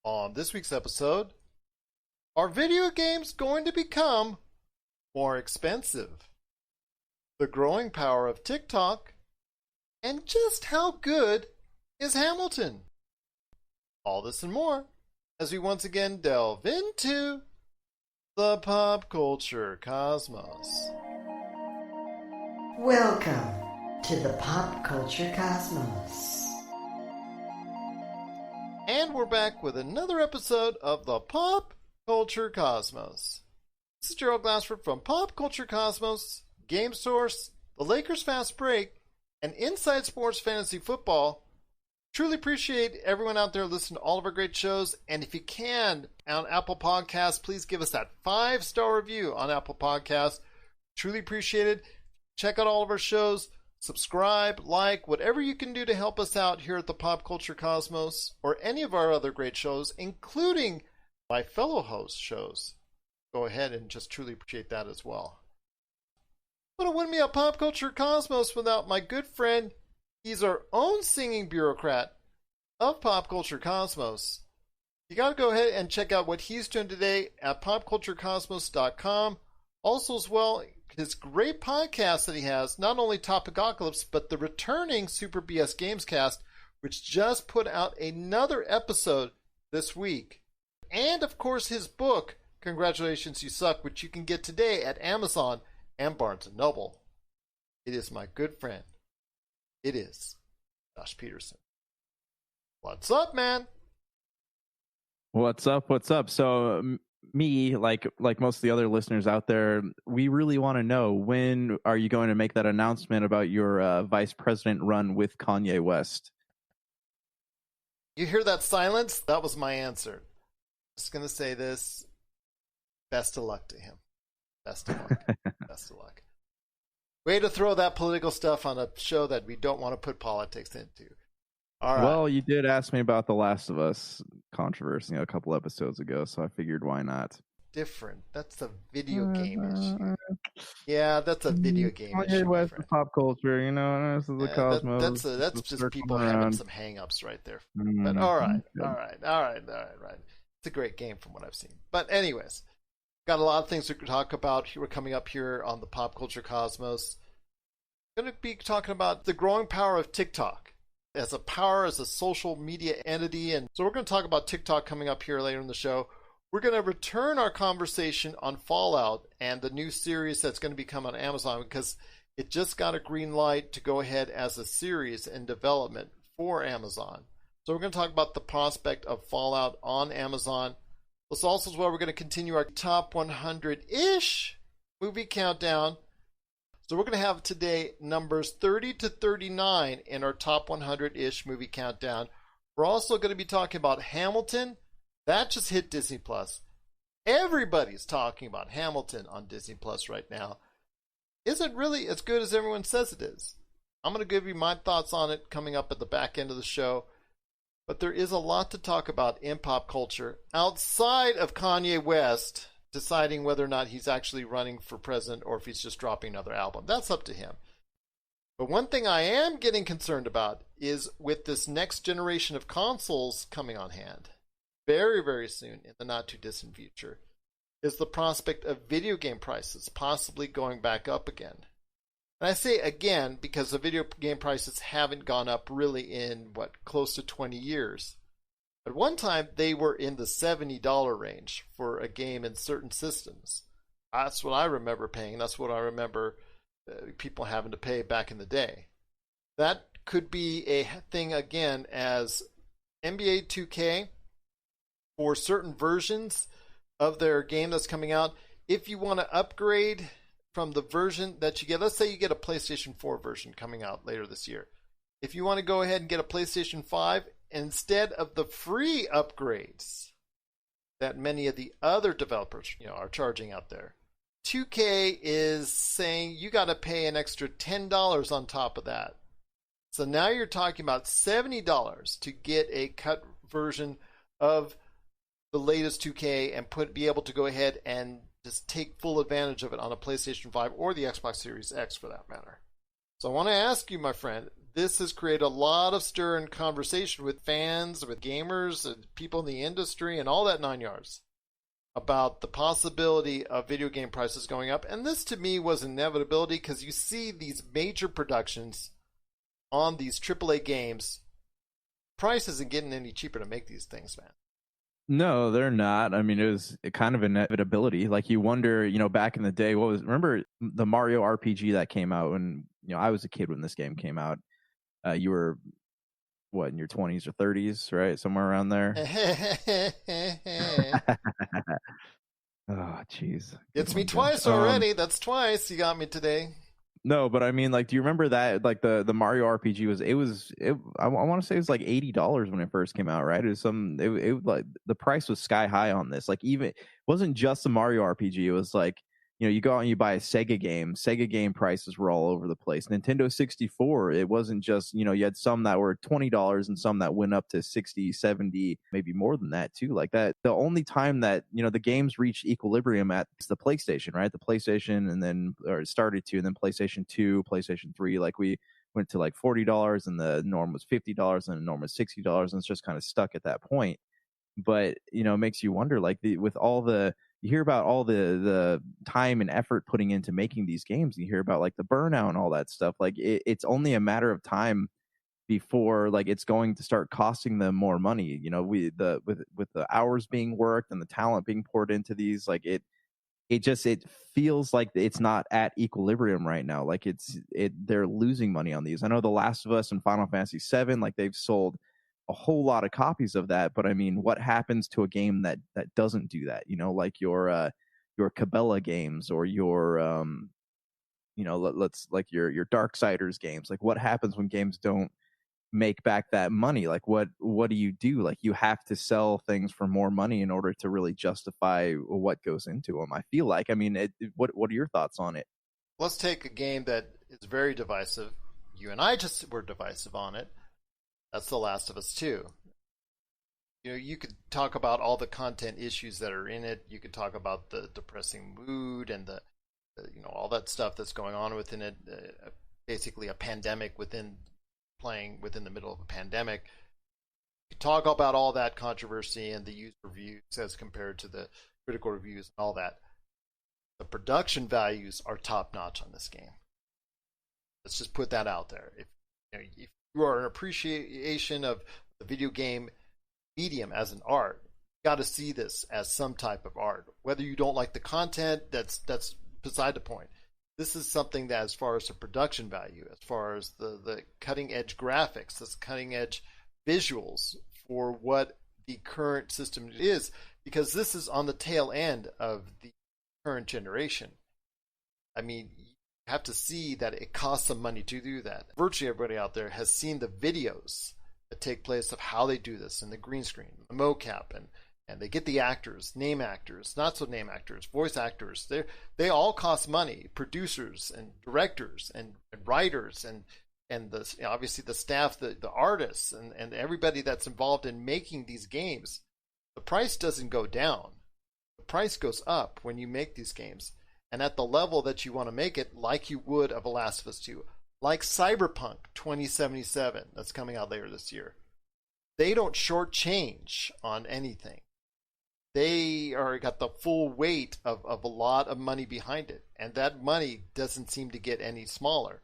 On this week's episode, are video games going to become more expensive? The growing power of TikTok, and just how good is Hamilton? All this and more as we once again delve into the pop culture cosmos. Welcome to the Pop Culture Cosmos. And we're back with another episode of the Pop Culture Cosmos. This is Gerald Glassford from Pop Culture Cosmos, Game Source, the Lakers Fast Break, and Inside Sports Fantasy Football. Truly appreciate everyone out there listening to all of our great shows. And if you can, on Apple Podcasts, please give us that 5-star review on Apple Podcasts. Truly appreciate it. Check out all of our shows. Subscribe, like, whatever you can do to help us out here at the Pop Culture Cosmos or any of our other great shows, including my fellow host shows. Go ahead and just truly appreciate that as well. But it wouldn't be a Pop Culture Cosmos without my good friend. He's our own singing bureaucrat of Pop Culture Cosmos. You got to go ahead and check out what he's doing today at popculturecosmos.com. Also as well, his great podcast that he has, not only Topicocalypse, but the returning Super BS Gamescast, which just put out another episode this week. And of course his book, Congratulations You Suck, which you can get today at Amazon and Barnes & Noble. It is my good friend. It is Josh Peterson. What's up, man? What's up? What's up? So me, like most of the other listeners out there, we really want to know, when are you going to make that announcement about your vice president run with Kanye West? You hear that silence? That was my answer. Just going to say this. Best of luck to him. Best of luck. Best of luck. Way to throw that political stuff on a show that we don't want to put politics into. All right. Well, you did ask me about The Last of Us controversy a couple episodes ago, so I figured why not. Different. That's a video game issue. Yeah, that's a video game Kanye issue. West is pop culture, you know. This is the cosmos. That's just people having some hang-ups right there. But all right. It's a great game from what I've seen. But anyways, got a lot of things to talk about. We're coming up here on the Pop Culture Cosmos. Going to be talking about the growing power of TikTok as a social media entity. And so we're going to talk about TikTok coming up here later in the show. We're going to return our conversation on Fallout and the new series that's going to be coming on Amazon, because it just got a green light to go ahead as a series in development for Amazon. So we're going to talk about the prospect of Fallout on Amazon. This also is where we're going to continue our top 100-ish movie countdown. So we're going to have today numbers 30 to 39 in our top 100-ish movie countdown. We're also going to be talking about Hamilton. That just hit Disney Plus. Everybody's talking about Hamilton on Disney Plus right now. Is it really as good as everyone says it is? I'm going to give you my thoughts on it coming up at the back end of the show. But there is a lot to talk about in pop culture outside of Kanye West deciding whether or not he's actually running for president or if he's just dropping another album. That's up to him. But one thing I am getting concerned about is with this next generation of consoles coming on hand very, very soon in the not too distant future, is the prospect of video game prices possibly going back up again. And I say again because the video game prices haven't gone up really in, close to 20 years. At one time, they were in the $70 range for a game in certain systems. That's what I remember paying. That's what I remember people having to pay back in the day. That could be a thing again as NBA 2K, for certain versions of their game that's coming out. If you want to upgrade from the version that you get, let's say you get a PlayStation 4 version coming out later this year. If you want to go ahead and get a PlayStation 5, instead of the free upgrades that many of the other developers are charging out there, 2K is saying you got to pay an extra $10 on top of that. So now you're talking about $70 to get a cut version of the latest 2K and be able to go ahead and just take full advantage of it on a PlayStation 5 or the Xbox Series X for that matter. So I want to ask you, my friend, this has created a lot of stir and conversation with fans, with gamers, and people in the industry, and all that 9 yards about the possibility of video game prices going up. And this, to me, was inevitability because you see these major productions on these AAA games. Price isn't getting any cheaper to make these things, man. No, they're not. I mean, it was kind of inevitability. Like, you wonder, back in the day, remember the Mario RPG that came out when, I was a kid when this game came out. You were, in your 20s or 30s, right? Somewhere around there. Oh, jeez. It's me twice already. That's twice. You got me today. No, but I mean, like, do you remember that? Like, the Mario RPG I want to say it was like $80 when it first came out, right? It like the price was sky high on this. Like, even it wasn't just the Mario RPG. It was like, you go out and you buy a Sega game. Sega game prices were all over the place. Nintendo 64, it wasn't just, you had some that were $20 and some that went up to 60, 70, maybe more than that too. Like that, the only time that, the games reached equilibrium at the PlayStation, right? The PlayStation it started to, and then PlayStation 2, PlayStation 3, like we went to like $40 and the norm was $50 and the norm was $60 and it's just kind of stuck at that point. But, it makes you wonder, like with all the, you hear about all the time and effort putting into making these games. You hear about like the burnout and all that stuff. Like it's only a matter of time before like it's going to start costing them more money. With the hours being worked and the talent being poured into these, like it feels like it's not at equilibrium right now. Like they're losing money on these. I know The Last of Us and Final Fantasy VII, like they've sold a whole lot of copies of that, but I mean, what happens to a game that doesn't do that? Like your Cabela games or your let's like your Darksiders games. Like, what happens when games don't make back that money? Like, what do you do? Like, you have to sell things for more money in order to really justify what goes into them. I feel like, I mean, what are your thoughts on it? Let's take a game that is very divisive. You and I just were divisive on it. That's The Last of Us 2. You could talk about all the content issues that are in it. You could talk about the depressing mood and the all that stuff that's going on within it. Basically, a pandemic playing within the middle of a pandemic. You talk about all that controversy and the user reviews as compared to the critical reviews and all that. The production values are top notch on this game. Let's just put that out there. If you are an appreciation of the video game medium as an art, you got to see this as some type of art. Whether you don't like the content, that's beside the point. This is something that, as far as the production value, as far as the cutting edge graphics, this cutting edge visuals for what the current system is, because this is on the tail end of the current generation. I mean, have to see that it costs some money to do that. Virtually everybody out there has seen the videos that take place of how they do this in the green screen, the mocap, and they get the actors, name actors, not so name actors, voice actors. They all cost money. Producers and directors and writers and obviously the staff, the artists and everybody that's involved in making these games. The price doesn't go down. The price goes up when you make these games. And at the level that you want to make it, like you would of The Last of Us 2, like Cyberpunk 2077 that's coming out later this year. They don't shortchange on anything. They got the full weight of a lot of money behind it, and that money doesn't seem to get any smaller.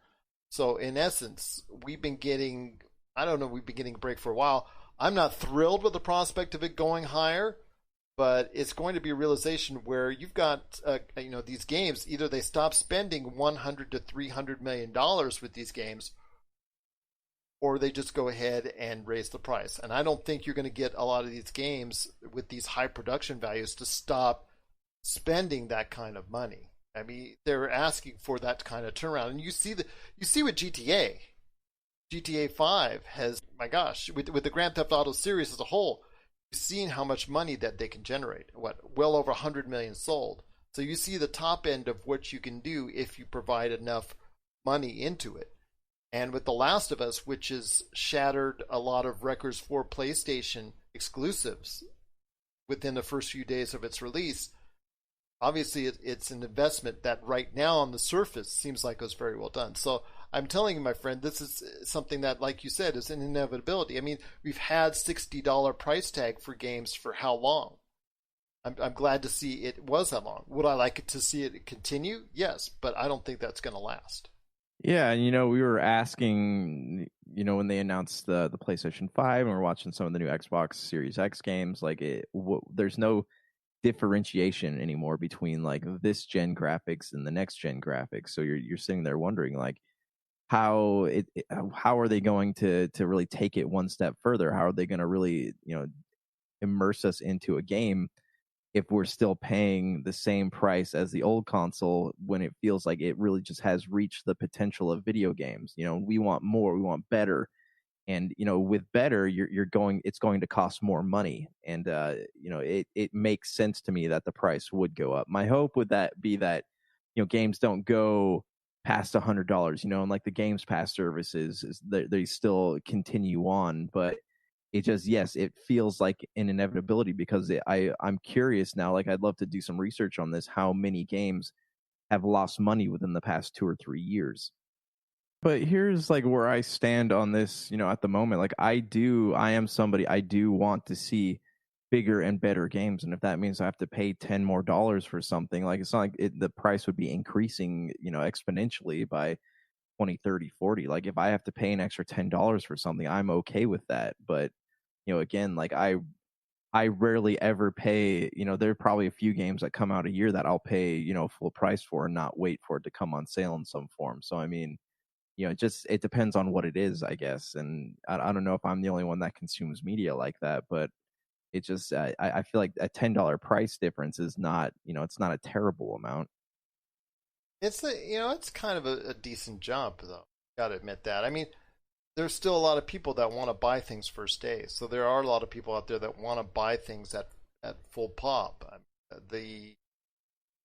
So in essence, we've been getting a break for a while. I'm not thrilled with the prospect of it going higher, but it's going to be a realization where you've got these games, either they stop spending $100 to $300 million with these games, or they just go ahead and raise the price. And I don't think you're going to get a lot of these games with these high production values to stop spending that kind of money. I mean, they're asking for that kind of turnaround, and you see with GTA 5 has, my gosh, with the Grand Theft Auto series as a whole. You've seen how much money that they can generate. Well over 100 million sold. So you see the top end of what you can do if you provide enough money into it. And with The Last of Us, which has shattered a lot of records for PlayStation exclusives within the first few days of its release, obviously it's an investment that right now on the surface seems like it was very well done. So I'm telling you, my friend, this is something that, like you said, is an inevitability. I mean, we've had $60 price tag for games for how long? I'm glad to see it was that long. Would I like it to see it continue? Yes, but I don't think that's going to last. Yeah, and we were asking, when they announced the PlayStation 5 and we're watching some of the new Xbox Series X games, like there's no differentiation anymore between like this gen graphics and the next gen graphics. So you're sitting there wondering like how are they going to really take it one step further? How are they going to really, immerse us into a game if we're still paying the same price as the old console when it feels like it really just has reached the potential of video games? We want more, we want better. And with better, it's going to cost more money, and it makes sense to me that the price would go up. My hope would that be that games don't go past $100, and like the Games Pass services, they still continue on, but it just, yes, it feels like an inevitability because I'm curious now. Like, I'd love to do some research on this, how many games have lost money within the past 2 or 3 years. But here's like where I stand on this, at the moment. Like I do want to see bigger and better games. And if that means I have to pay $10 more for something, like it's not like the price would be increasing, exponentially by 20, 30, 40. Like if I have to pay an extra $10 for something, I'm okay with that. But, again, like I rarely ever pay, there are probably a few games that come out a year that I'll pay, full price for and not wait for it to come on sale in some form. So, I mean, it depends on what it is, I guess. And I don't know if I'm the only one that consumes media like that, but it just, I feel like a $10 price difference is not, it's not a terrible amount. It's kind of a decent jump, though. Got to admit that. I mean, there's still a lot of people that want to buy things first day. So there are a lot of people out there that want to buy things at full pop. The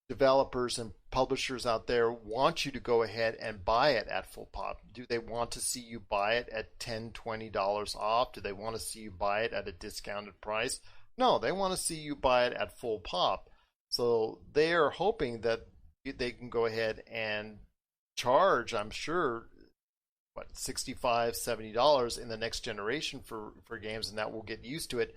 developers and publishers out there want you to go ahead and buy it at full pop. Do they want to see you buy it at $10, $20 off? Do they want to see you buy it at a discounted price? No, they want to see you buy it at full pop. So they are hoping that they can go ahead and charge, I'm sure, $65, $70 in the next generation for games, and that will get used to it,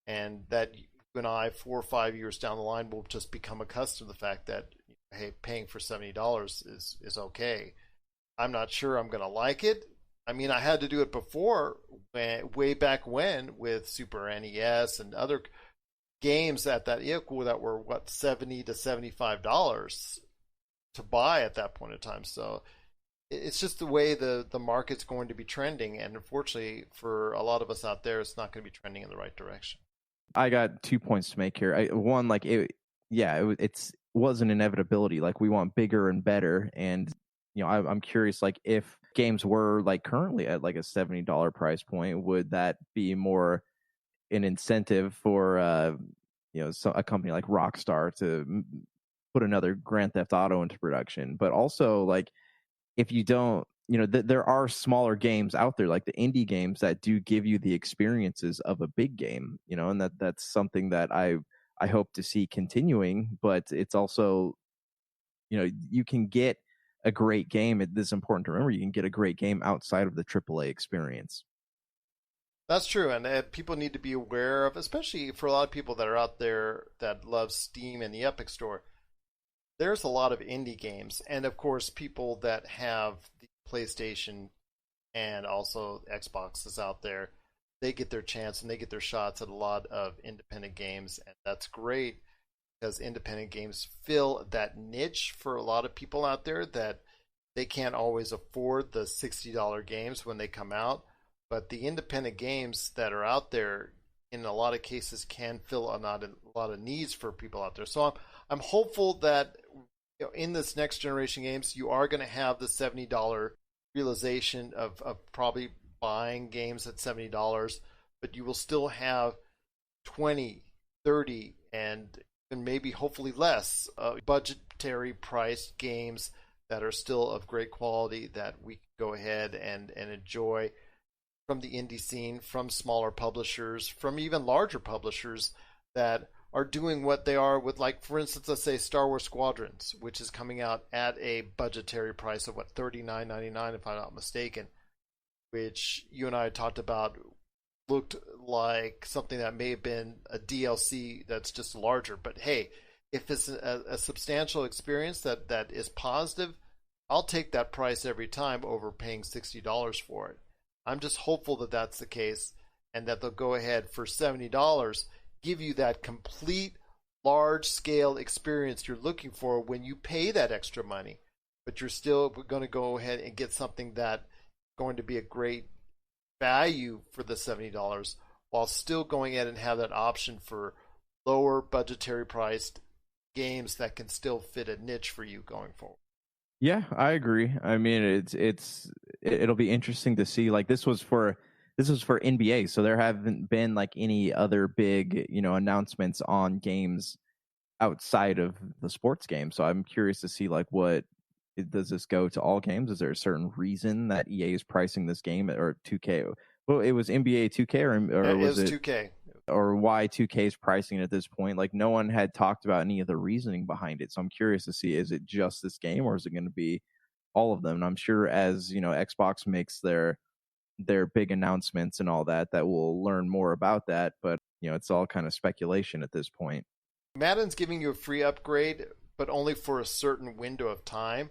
and that and I 4 or 5 years down the line will just become accustomed to the fact that, hey, paying for $70 is okay. I'm not sure I'm going to like it. I mean, I had to do it before, way back when, with Super NES and other games at that equal that were $70 to $75 to buy at that point in time. So it's just the way the market's going to be trending, and unfortunately for a lot of us out there, it's not going to be trending in the right direction. I got 2 points to make here. One, like it was an inevitability. Like we want bigger and better, and I'm curious, like if games were like currently at like a $70 price point, would that be more an incentive for a company like Rockstar to put another Grand Theft Auto into production? But also, like if you don't, there are smaller games out there, like the indie games, that do give you the experiences of a big game, and that's something that I hope to see continuing. But it's also, you can get a great game. It is important to remember you can get a great game outside of the AAA experience. That's true, and people need to be aware of, especially for a lot of people that are out there that love Steam and the Epic Store. There's a lot of indie games, and of course, people that have the PlayStation and also Xboxes out there, they get their chance and they get their shots at a lot of independent games, and that's great because independent games fill that niche for a lot of people out there that they can't always afford the $60 games when they come out, but the independent games that are out there in a lot of cases can fill a lot of needs for people out there. So I'm hopeful that in this next generation games, you are going to have the $70 realization of probably buying games at $70, but you will still have 20, 30, and maybe hopefully less budgetary priced games that are still of great quality that we can go ahead and enjoy from the indie scene, from smaller publishers, from even larger publishers that are doing what they are with, like, for instance, let's say Star Wars Squadrons, which is coming out at a budgetary price of, what, $39.99 if I'm not mistaken, which you and I talked about looked like something that may have been a DLC that's just larger. But hey, if it's a substantial experience that is positive, I'll take that price every time over paying $60 for it. I'm just hopeful that that's the case, and that they'll go ahead for $70, give you that complete large-scale experience you're looking for when you pay that extra money, but you're still going to go ahead and get something that going to be a great value for the $70, while still going ahead and have that option for lower budgetary priced games that can still fit a niche for you going forward. Yeah, I agree. I mean, it'll be interesting to see. Like, this was for NBA, so there haven't been like any other big, announcements on games outside of the sports game. So I'm curious to see, like, does this go to all games? Is there a certain reason that EA is pricing this game, or 2K? Well, it was NBA 2K, or was it 2K? Or why 2K is pricing it at this point? Like, no one had talked about any of the reasoning behind it. So I'm curious to see, is it just this game, or is it going to be all of them? And I'm sure as, Xbox makes their big announcements and all that we'll learn more about that. But, it's all kind of speculation at this point. Madden's giving you a free upgrade, but only for a certain window of time.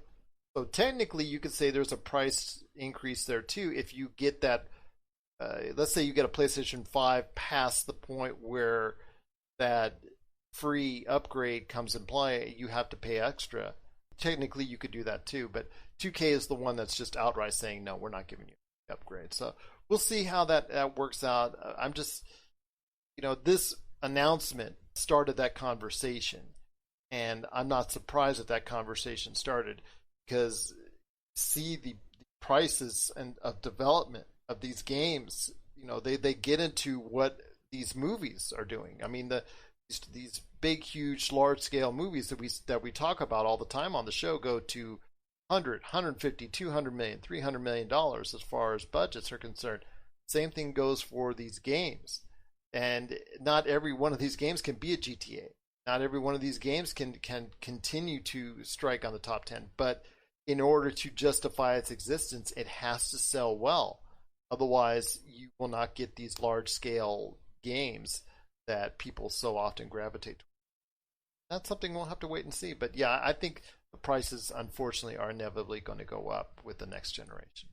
So technically you could say there's a price increase there too if you get that. Let's say you get a PlayStation 5 past the point where that free upgrade comes in play, you have to pay extra. Technically, you could do that too, but 2K is the one that's just outright saying, no, we're not giving you an upgrade. So we'll see how that works out. I'm just, this announcement started that conversation, and I'm not surprised that conversation started, because see the prices and of development of these games, they get into what these movies are doing. I mean, these big, huge, large-scale movies that we talk about all the time on the show go to 100, 150, 200 million, 300 million dollars as far as budgets are concerned. Same thing goes for these games, and not every one of these games can be a GTA. Not every one of these games can continue to strike on the top 10. But in order to justify its existence, it has to sell well. Otherwise, you will not get these large-scale games that people so often gravitate to. That's something we'll have to wait and see. But yeah, I think the prices, unfortunately, are inevitably going to go up with the next generation.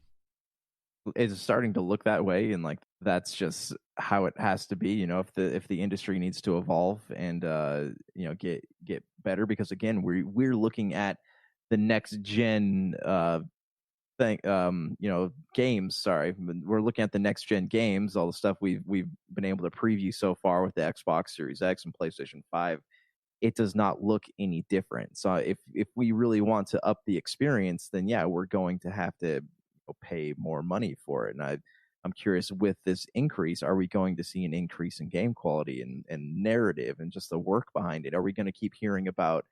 It's starting to look that way, and like that's just how it has to be. If the industry needs to evolve and get better, because again, we're looking at the next gen games. Sorry, we're looking at the next gen games, all the stuff we've been able to preview so far with the Xbox Series X and PlayStation 5. It does not look any different. So if we really want to up the experience, then yeah, we're going to have to pay more money for it. And I'm curious, with this increase, are we going to see an increase in game quality and narrative and just the work behind it? Are we going to keep hearing about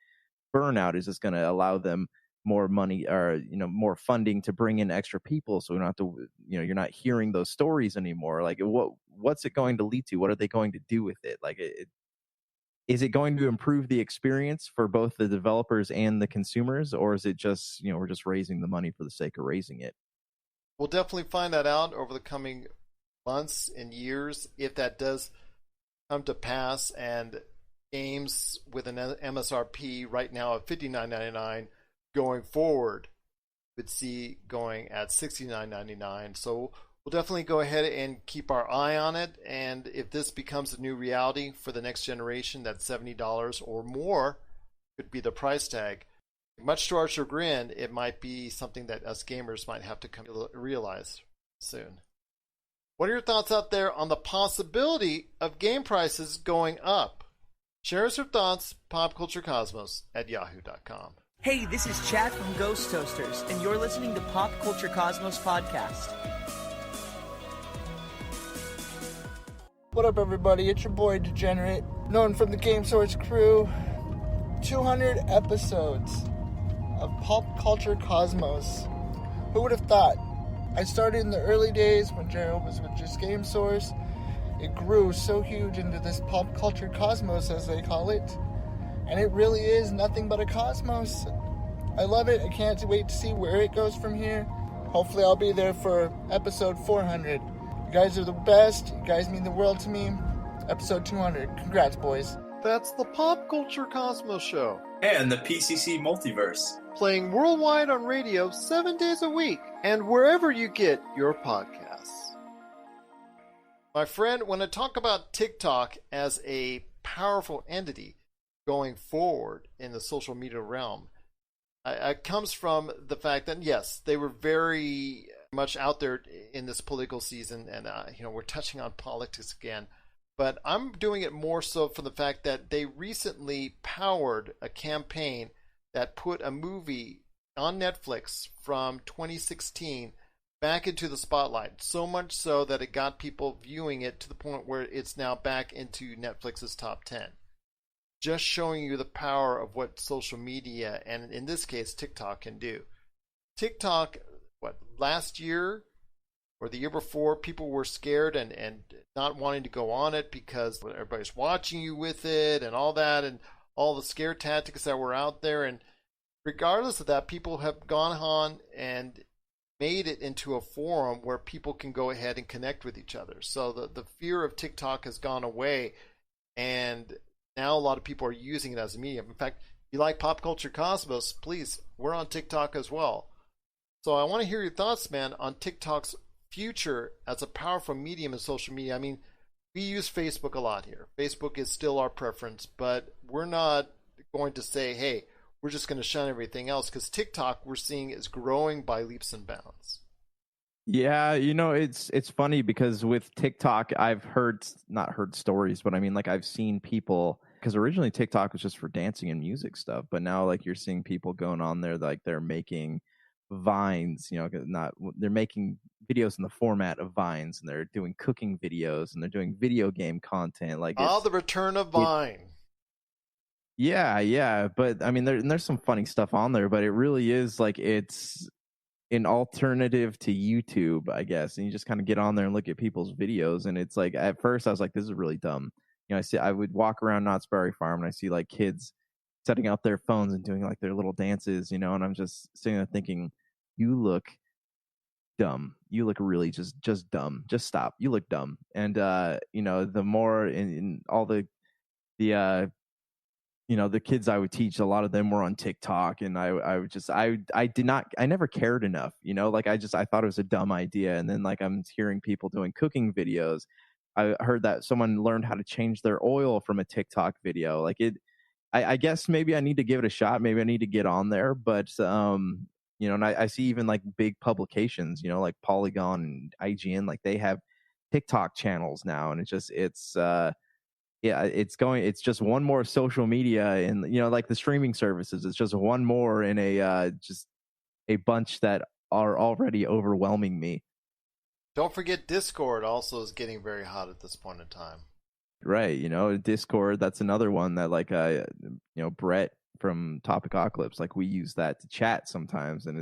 Burnout? Is this going to allow them more money, or more funding to bring in extra people, so we don't have to, you're not hearing those stories anymore? Like, what's it going to lead to? What are they going to do with it? Like, is it going to improve the experience for both the developers and the consumers, or is it just, we're just raising the money for the sake of raising it? We'll definitely find that out over the coming months and years, if that does come to pass, and games with an MSRP right now of $59.99 going forward would see going at $69.99. So we'll definitely go ahead and keep our eye on it, and if this becomes a new reality for the next generation, that $70 or more could be the price tag. Much to our chagrin, it might be something that us gamers might have to come to realize soon. What are your thoughts out there on the possibility of game prices going up? Share us your thoughts, popculturecosmos@yahoo.com. Hey, this is Chad from Ghost Toasters, and you're listening to Pop Culture Cosmos Podcast. What up, everybody? It's your boy Degenerate, known from the Game Source crew. 200 episodes of Pop Culture Cosmos. Who would have thought? I started in the early days when Gerald was with just Game Source, it grew so huge into this pop culture cosmos, as they call it. And it really is nothing but a cosmos. I love it. I can't wait to see where it goes from here. Hopefully I'll be there for episode 400. You guys are the best. You guys mean the world to me. Episode 200. Congrats, boys. That's the Pop Culture Cosmos Show. And the PCC Multiverse. Playing worldwide on radio 7 days a week and wherever you get your podcasts. My friend, when I talk about TikTok as a powerful entity going forward in the social media realm, it comes from the fact that, yes, they were very much out there in this political season, and we're touching on politics again. But I'm doing it more so for the fact that they recently powered a campaign that put a movie on Netflix from 2016 back into the spotlight. So much so that it got people viewing it to the point where it's now back into Netflix's top 10. Just showing you the power of what social media, and in this case, TikTok, can do. TikTok, last year or the year before, people were scared and not wanting to go on it because everybody's watching you with it and all that and all the scare tactics that were out there. And regardless of that, people have gone on and made it into a forum where people can go ahead and connect with each other. So the fear of TikTok has gone away, and now a lot of people are using it as a medium. In fact, if you like Pop Culture Cosmos, please, we're on TikTok as well. So I want to hear your thoughts, man, on TikTok's future as a powerful medium in social media. I mean, we use Facebook a lot here. Facebook is still our preference, but we're not going to say, hey, we're just going to shun everything else, because TikTok, we're seeing, is growing by leaps and bounds. Yeah, it's funny because with TikTok, I've not heard stories, but I mean, like, I've seen people, because originally TikTok was just for dancing and music stuff, but now, like, you're seeing people going on there, like, they're making Vines, they're making videos in the format of Vines, and they're doing cooking videos, and they're doing video game content. Like, the return of Vine. Yeah, but I mean, there's some funny stuff on there, but it really is like it's an alternative to YouTube, I guess. And you just kind of get on there and look at people's videos, and it's like, at first I was like, this is really dumb. I would walk around Knott's Berry Farm and I see like kids setting up their phones and doing like their little dances, and I'm just sitting there thinking, you look dumb. You look really just dumb. Just stop. You look dumb. And the more in all the kids I would teach, a lot of them were on TikTok, and I never cared enough, I thought it was a dumb idea. And then, like, I'm hearing people doing cooking videos. I heard that someone learned how to change their oil from a TikTok video. Like, I guess maybe I need to give it a shot. Maybe I need to get on there, but and I see even like big publications, like Polygon and IGN, like they have TikTok channels now, and it's just one more social media, and like the streaming services, it's just one more in just a bunch that are already overwhelming me. Don't forget Discord also is getting very hot at this point in time. Right, Discord, that's another one that, like, Brett from Topicocalypse, like, we use that to chat sometimes, and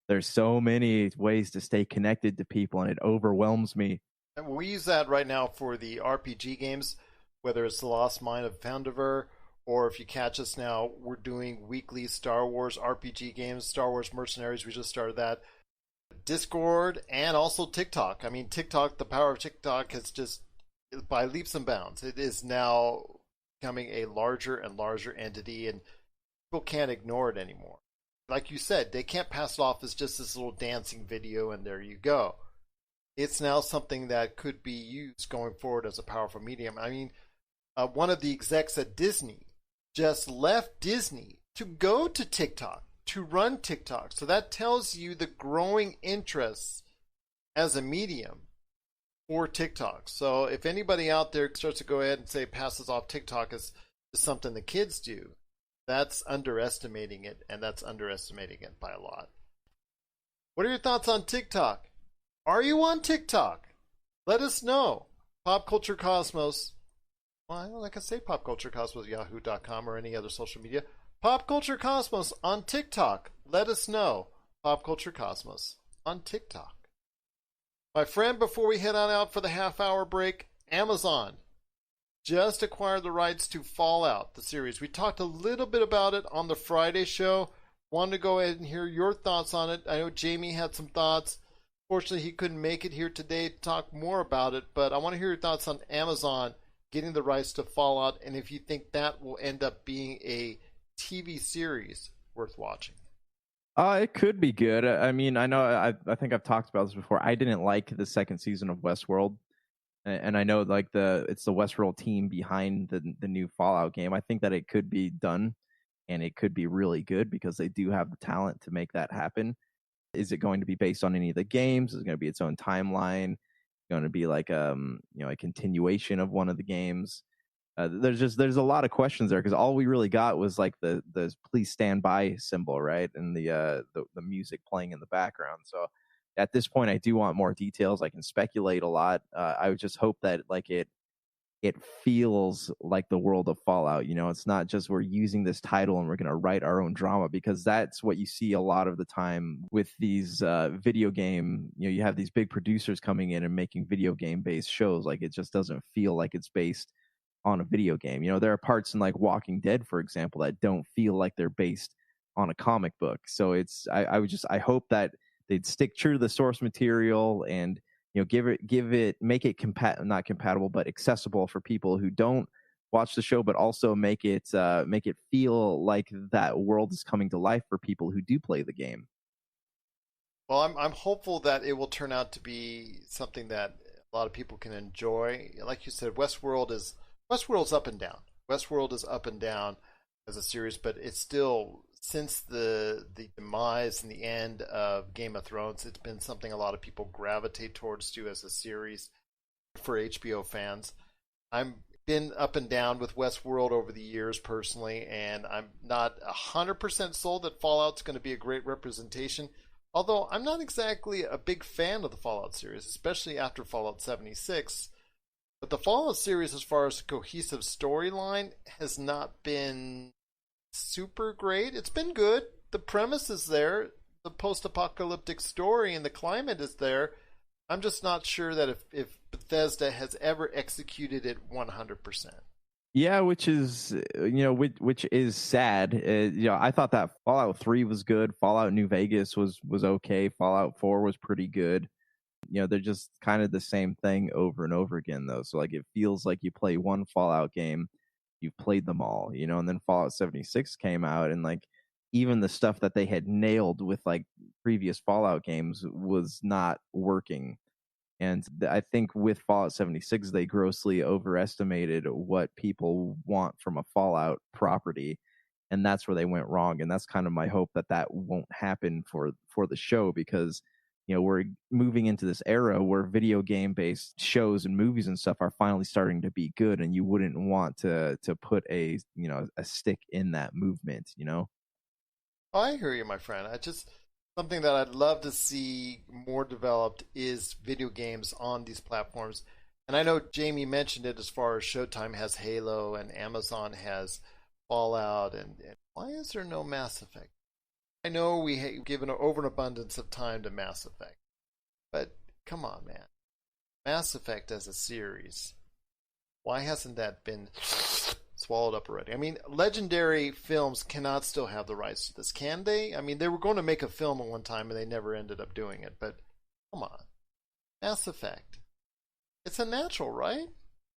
there's so many ways to stay connected to people, and it overwhelms me. And we use that right now for the RPG games, whether it's The Lost Mine of Foundiver, or if you catch us now, we're doing weekly Star Wars RPG games, Star Wars Mercenaries, we just started that. Discord, and also TikTok. I mean, TikTok, the power of TikTok has just, by leaps and bounds, it is now becoming a larger and larger entity, and people can't ignore it anymore. Like you said, they can't pass it off as just this little dancing video and there you go. It's now something that could be used going forward as a powerful medium. I mean, one of the execs at Disney just left Disney to go to TikTok, to run TikTok. So that tells you the growing interest as a medium for TikTok. So if anybody out there starts to go ahead and say passes off TikTok as something the kids do, that's underestimating it, and that's underestimating it by a lot. What are your thoughts on TikTok? Are you on TikTok? Let us know. Pop Culture Cosmos. Well, like I say, Pop Culture Cosmos, yahoo.com, or any other social media. Pop Culture Cosmos on TikTok. Let us know. Pop Culture Cosmos on TikTok. My friend, before we head on out for the half-hour break, Amazon just acquired the rights to Fallout, the series. We talked a little bit about it on the Friday show. Wanted to go ahead and hear your thoughts on it. I know Jamie had some thoughts. Fortunately, he couldn't make it here today to talk more about it, but I want to hear your thoughts on Amazon getting the rights to Fallout, and if you think that will end up being a TV series worth watching. It could be good. I mean, I know I think I've talked about this before. I didn't like the second season of Westworld, and I know like it's the Westworld team behind the new Fallout game. I think that it could be done, and it could be really good because they do have the talent to make that happen. Is it going to be based on any of the games? Is it going to be its own timeline? Going to be like a continuation of one of the games? There's a lot of questions there because all we really got was like the please stand by symbol, right, and the music playing in the background. So at this point, I do want more details. I can speculate a lot. I would just hope that like it feels like the world of Fallout. It's not just we're using this title and we're going to write our own drama, because that's what you see a lot of the time with these video game. You have these big producers coming in and making video game based shows. Like it just doesn't feel like it's based on a video game. There are parts in like Walking Dead, for example, that don't feel like they're based on a comic book. So I hope that they'd stick true to the source material and make it not compatible but accessible for people who don't watch the show, but also make it feel like that world is coming to life for people who do play the game. Well, I'm hopeful that it will turn out to be something that a lot of people can enjoy. Like you said, Westworld's up and down. Westworld is up and down as a series, but it's still, since the demise and the end of Game of Thrones, it's been something a lot of people gravitate towards too as a series for HBO fans. I've been up and down with Westworld over the years personally, and I'm not 100% sold that Fallout's going to be a great representation, although I'm not exactly a big fan of the Fallout series, especially after Fallout 76. But the Fallout series, as far as a cohesive storyline, has not been super great. It's been good. The premise is there. The post-apocalyptic story and the climate is there. I'm just not sure that if Bethesda has ever executed it 100%. Yeah, which is sad. I thought that Fallout 3 was good. Fallout New Vegas was okay. Fallout 4 was pretty good. They're just kind of the same thing over and over again, though. So like it feels like you play one Fallout game, you've played them all, and then Fallout 76 came out, and like even the stuff that they had nailed with like previous Fallout games was not working. And I think with Fallout 76, they grossly overestimated what people want from a Fallout property, and that's where they went wrong. And that's kind of my hope that won't happen for the show, because we're moving into this era where video game based shows and movies and stuff are finally starting to be good, and you wouldn't want to put a stick in that movement. I hear you, my friend. Something that I'd love to see more developed is video games on these platforms. And I know Jamie mentioned it as far as Showtime has Halo and Amazon has Fallout, and why is there no Mass Effect? I know we have given an overabundance of time to Mass Effect, but come on, man. Mass Effect as a series, why hasn't that been swallowed up already? I mean, Legendary Films cannot still have the rights to this, can they? I mean, they were going to make a film at one time and they never ended up doing it, but come on. Mass Effect. It's a natural, right?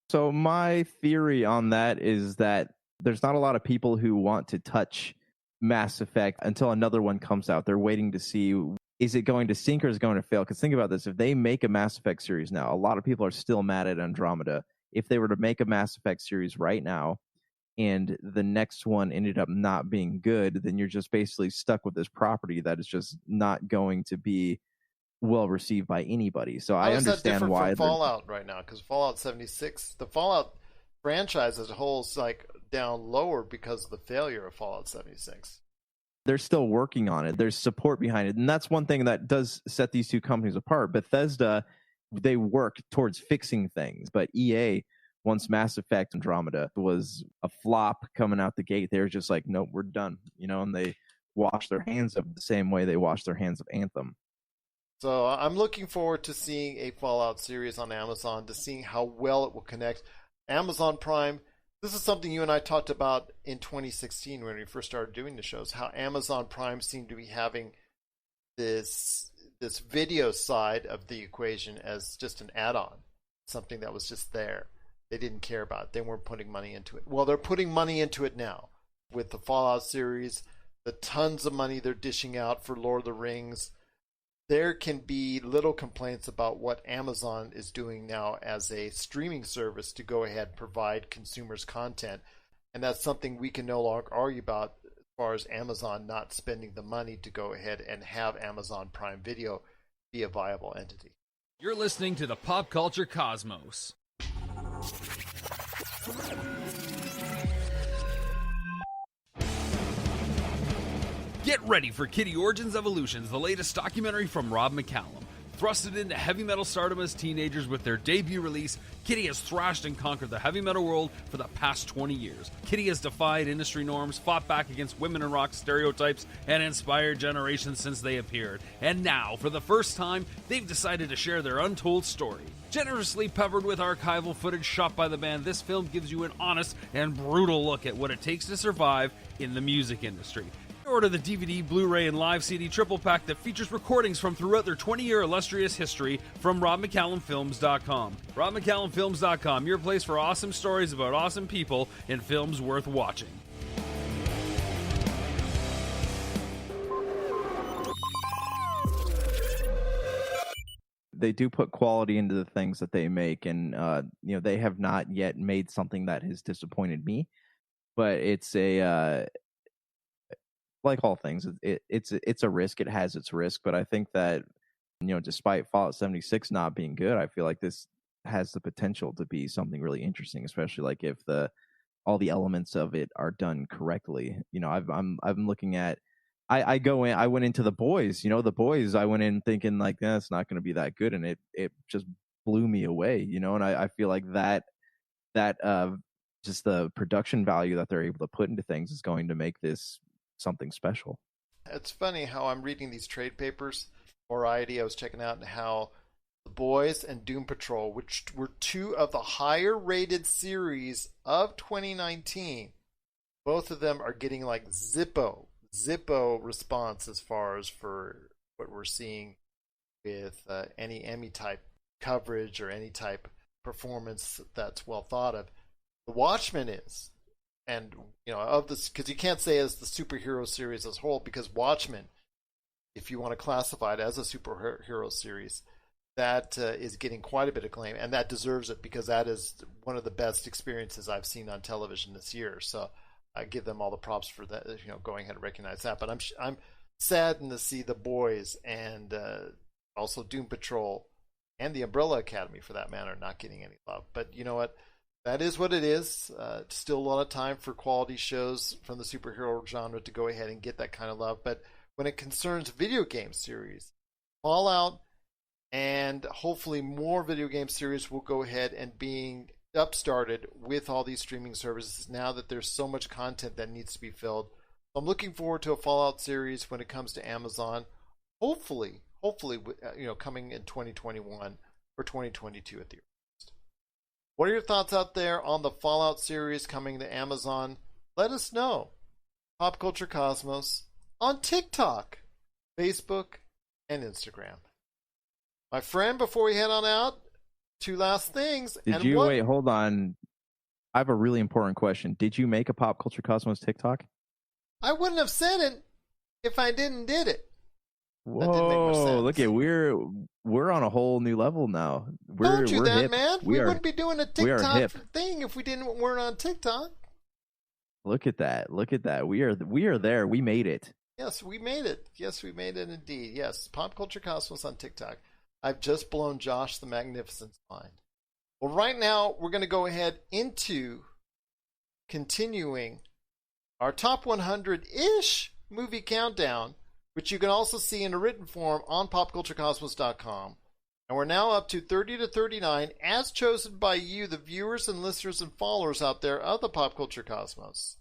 So my theory on that is that there's not a lot of people who want to touch Mass Effect until another one comes out. They're waiting to see, is it going to sink or is it going to fail? Because think about this, if they make a Mass Effect series now, a lot of people are still mad at Andromeda. If they were to make a Mass Effect series right now and the next one ended up not being good, then you're just basically stuck with this property that is just not going to be well received by anybody. So I understand why from Fallout right now, because Fallout 76, the Fallout franchise as a whole is like down lower because of the failure of Fallout 76. They're still working on it. There's support behind it. And that's one thing that does set these two companies apart. Bethesda, they work towards fixing things. But EA, once Mass Effect Andromeda was a flop coming out the gate, they were just like, nope, we're done. And they washed their hands of it the same way they washed their hands of Anthem. So I'm looking forward to seeing a Fallout series on Amazon, to seeing how well it will connect. Amazon Prime, this is something you and I talked about in 2016 when we first started doing the shows, how Amazon Prime seemed to be having this video side of the equation as just an add-on, something that was just there. They didn't care about it. They weren't putting money into it. Well, they're putting money into it now with the Fallout series, the tons of money they're dishing out for Lord of the Rings. There can be little complaints about what Amazon is doing now as a streaming service to go ahead and provide consumers content. And that's something we can no longer argue about as far as Amazon not spending the money to go ahead and have Amazon Prime Video be a viable entity. You're listening to the Pop Culture Cosmos. Get ready for Kitty Origins Evolutions, the latest documentary from Rob McCallum. Thrusted into heavy metal stardom as teenagers with their debut release, Kitty has thrashed and conquered the heavy metal world for the past 20 years. Kitty has defied industry norms, fought back against women in rock stereotypes, and inspired generations since they appeared. And now, for the first time, they've decided to share their untold story. Generously peppered with archival footage shot by the band, this film gives you an honest and brutal look at what it takes to survive in the music industry. Order the DVD, Blu-ray, and live CD triple pack that features recordings from throughout their 20-year illustrious history from RobMcCallumFilms.com. RobMcCallumFilms.com, your place for awesome stories about awesome people and films worth watching. They do put quality into the things that they make, and they have not yet made something that has disappointed me. But it's like all things, it's a risk. It has its risk, but I think that despite Fallout 76 not being good, I feel like this has the potential to be something really interesting, especially like if all the elements of it are done correctly. I'm looking at. I went into The Boys. The Boys. I went in thinking like that's not going to be that good, and it just blew me away. And I feel like that just the production value that they're able to put into things is going to make this something special. It's funny how I'm reading these trade papers, Variety I was checking out, and how The Boys and Doom Patrol, which were two of the higher rated series of 2019, both of them are getting like Zippo response as far as for what we're seeing with any Emmy type coverage or any type performance that's well thought of. The Watchmen is. And, of this, because you can't say as the superhero series as a whole, because Watchmen, if you want to classify it as a superhero series, that is getting quite a bit of acclaim, and that deserves it because that is one of the best experiences I've seen on television this year. So I give them all the props for that, going ahead and recognize that. But I'm saddened to see The Boys and also Doom Patrol and the Umbrella Academy, for that matter, not getting any love. But you know what? That is what it is. Still a lot of time for quality shows from the superhero genre to go ahead and get that kind of love. But when it concerns video game series, Fallout and hopefully more video game series will go ahead and being upstarted with all these streaming services now that there's so much content that needs to be filled. I'm looking forward to a Fallout series when it comes to Amazon. Hopefully, coming in 2021 or 2022 at the earliest. What are your thoughts out there on the Fallout series coming to Amazon? Let us know. Pop Culture Cosmos on TikTok, Facebook, and Instagram. My friend, before we head on out, two last things. Wait, hold on. I have a really important question. Did you make a Pop Culture Cosmos TikTok? I wouldn't have said it if I did it. Whoa, look at we're on a whole new level now. We're hip. Man. We wouldn't be doing a TikTok thing if we weren't on TikTok. Look at that. We are there. We made it. Yes, we made it. Yes, we made it indeed. Yes, Pop Culture Cosmos on TikTok. I've just blown Josh the Magnificent's mind. Well, right now we're going to go ahead into continuing our top 100-ish movie countdown, which you can also see in a written form on popculturecosmos.com. And we're now up to 30 to 39, as chosen by you, the viewers and listeners and followers out there of the Pop Culture Cosmos.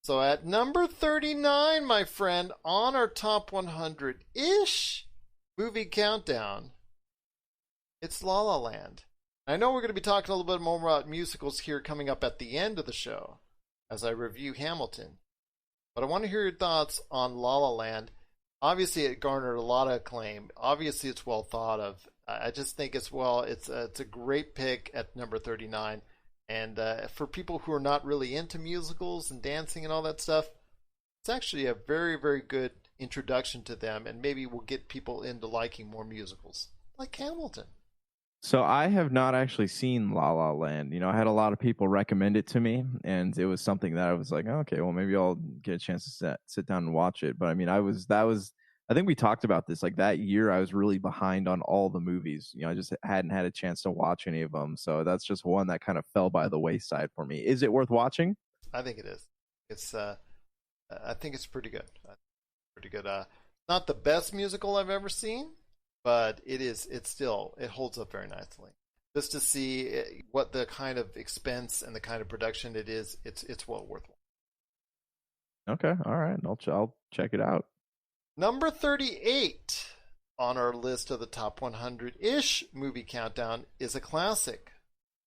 So at number 39, my friend, on our top 100-ish movie countdown. It's La La Land. I know we're going to be talking a little bit more about musicals here coming up at the end of the show as I review Hamilton. But I want to hear your thoughts on La La Land. Obviously, it garnered a lot of acclaim. Obviously, it's well thought of. I just think it's a great pick at number 39. And for people who are not really into musicals and dancing and all that stuff, it's actually a very, very good introduction to them. And maybe we'll get people into liking more musicals, like Hamilton. So I have not actually seen La La Land. I had a lot of people recommend it to me, and it was something that I was like, okay, well, maybe I'll get a chance to sit down and watch it. But I mean, I think we talked about this. Like that year, I was really behind on all the movies. I just hadn't had a chance to watch any of them. So that's just one that kind of fell by the wayside for me. Is it worth watching? I think it is. It's I think it's pretty good. Pretty good. Not the best musical I've ever seen, but it holds up very nicely. Just to see what the kind of expense and the kind of production it is, it's well worthwhile. Okay, all right, I'll check it out. Number 38 on our list of the top 100-ish movie countdown is a classic,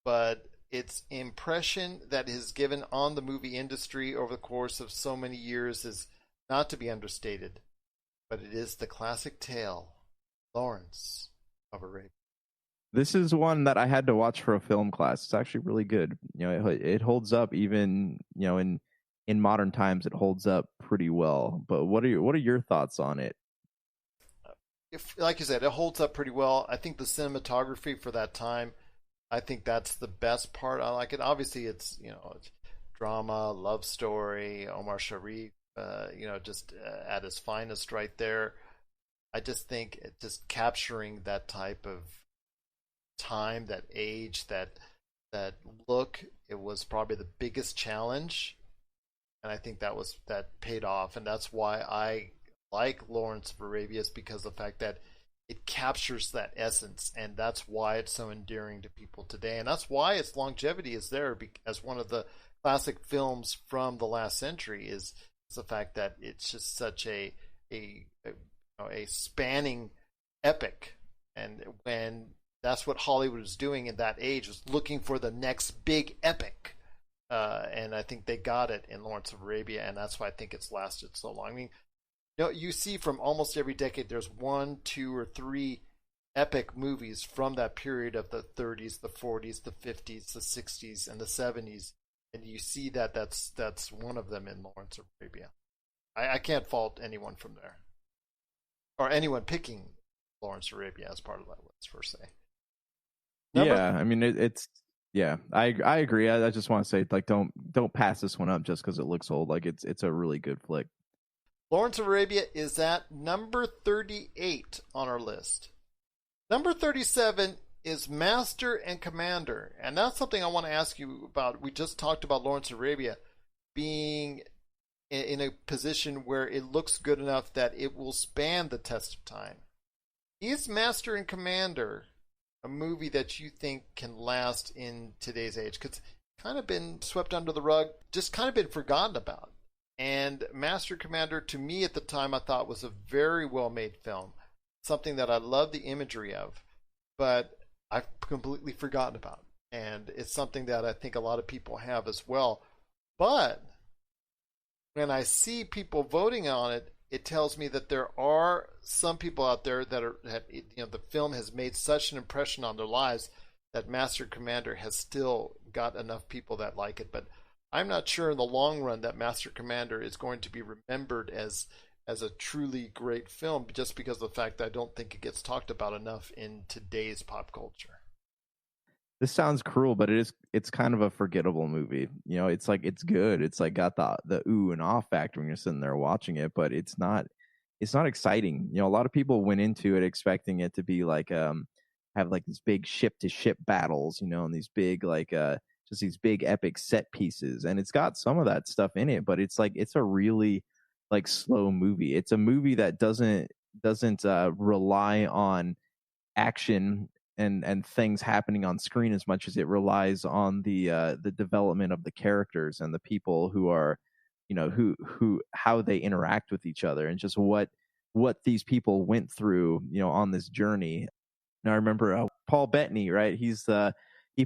but its impression that it has given on the movie industry over the course of so many years is not to be understated. But it is the classic tale, Lawrence of Arabia. This is one that I had to watch for a film class. It's actually really good. It holds up even, in modern times. It holds up pretty well. But what are your thoughts on it? Like you said, it holds up pretty well. I think the cinematography for that time, I think that's the best part. I like it. Obviously, it's drama, love story, Omar Sharif. Just at his finest right there. I just think just capturing that type of time, that age, that look, it was probably the biggest challenge. And I think that paid off. And that's why I like Lawrence of Arabia, is because of the fact that it captures that essence. And that's why it's so endearing to people today. And that's why its longevity is there as one of the classic films from the last century is the fact that it's just such a spanning epic, and when that's what Hollywood was doing in that age, was looking for the next big epic, and I think they got it in Lawrence of Arabia, and that's why I think it's lasted so long. I mean, you see from almost every decade, there's 1, 2, or 3 epic movies from that period of the 30s, the 40s, the 50s, the 60s, and the 70s. And you see that's one of them in Lawrence of Arabia. I can't fault anyone from there, or anyone picking Lawrence of Arabia as part of that list, per se. I mean it's I agree. I just want to say, like, don't pass this one up just because it looks old. Like it's a really good flick. Lawrence of Arabia is at number 38 on our list. Number 37 is Master and Commander, and that's something I want to ask you about. We just talked about Lawrence of Arabia being in a position where it looks good enough that it will span the test of time. Is Master and Commander a movie that you think can last in today's age? Because it's kind of been swept under the rug, just kind of been forgotten about. And Master and Commander, to me at the time, I thought was a very well-made film, something that I love the imagery of, but I've completely forgotten about. And it's something that I think a lot of people have as well. But when I see people voting on it, it tells me that there are some people out there that the film has made such an impression on their lives that Master Commander has still got enough people that like it. But I'm not sure in the long run that Master Commander is going to be remembered as a truly great film, just because of the fact that I don't think it gets talked about enough in today's pop culture. This sounds cruel, but it's kind of a forgettable movie. It's like, it's good. It's like got the ooh and ah factor when you're sitting there watching it, but it's not exciting. A lot of people went into it expecting it to be like have like these big ship to ship battles, and these big just these big epic set pieces, and it's got some of that stuff in it, but it's a really like slow movie. It's a movie that doesn't rely on action and things happening on screen as much as it relies on the development of the characters and the people who are, who how they interact with each other, and just what what these people went through, on this journey. And I remember Paul Bettany, right? He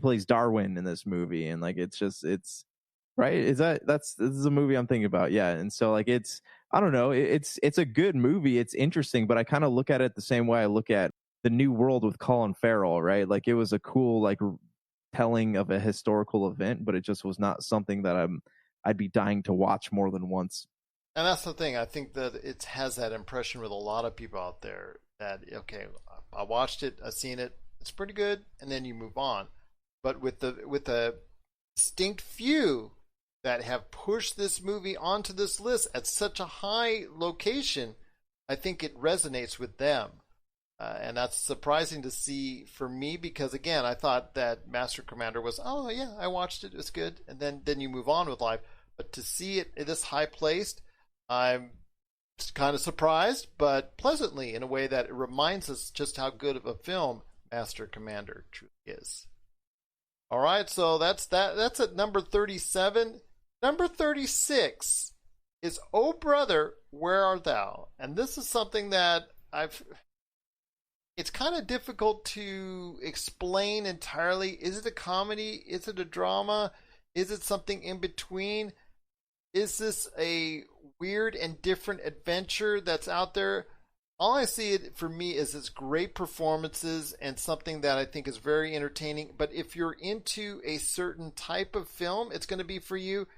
plays Darwin in this movie, and like it's right. This is a movie I'm thinking about, yeah. And so like I don't know, it's a good movie. It's interesting, but I kind of look at it the same way I look at The New World with Colin Farrell, right? Like it was a cool like telling of a historical event, but it just was not something that I'd be dying to watch more than once. And that's the thing. I think that it has that impression with a lot of people out there that, okay, I watched it, I've seen it, it's pretty good, and then you move on. But with the distinct few that have pushed this movie onto this list at such a high location, I think it resonates with them. And that's surprising to see for me because, again, I thought that Master Commander was, oh, yeah, I watched it, it was good. And then you move on with life. But to see it this high placed, I'm kind of surprised, but pleasantly in a way that it reminds us just how good of a film Master Commander truly is. All right, so that's at number 37. Number 36 is Oh Brother, Where Art Thou? And this is something that it's kind of difficult to explain entirely. Is it a comedy? Is it a drama? Is it something in between? Is this a weird and different adventure that's out there? All I see it for me is it's great performances and something that I think is very entertaining. But if you're into a certain type of film, it's going to be for you.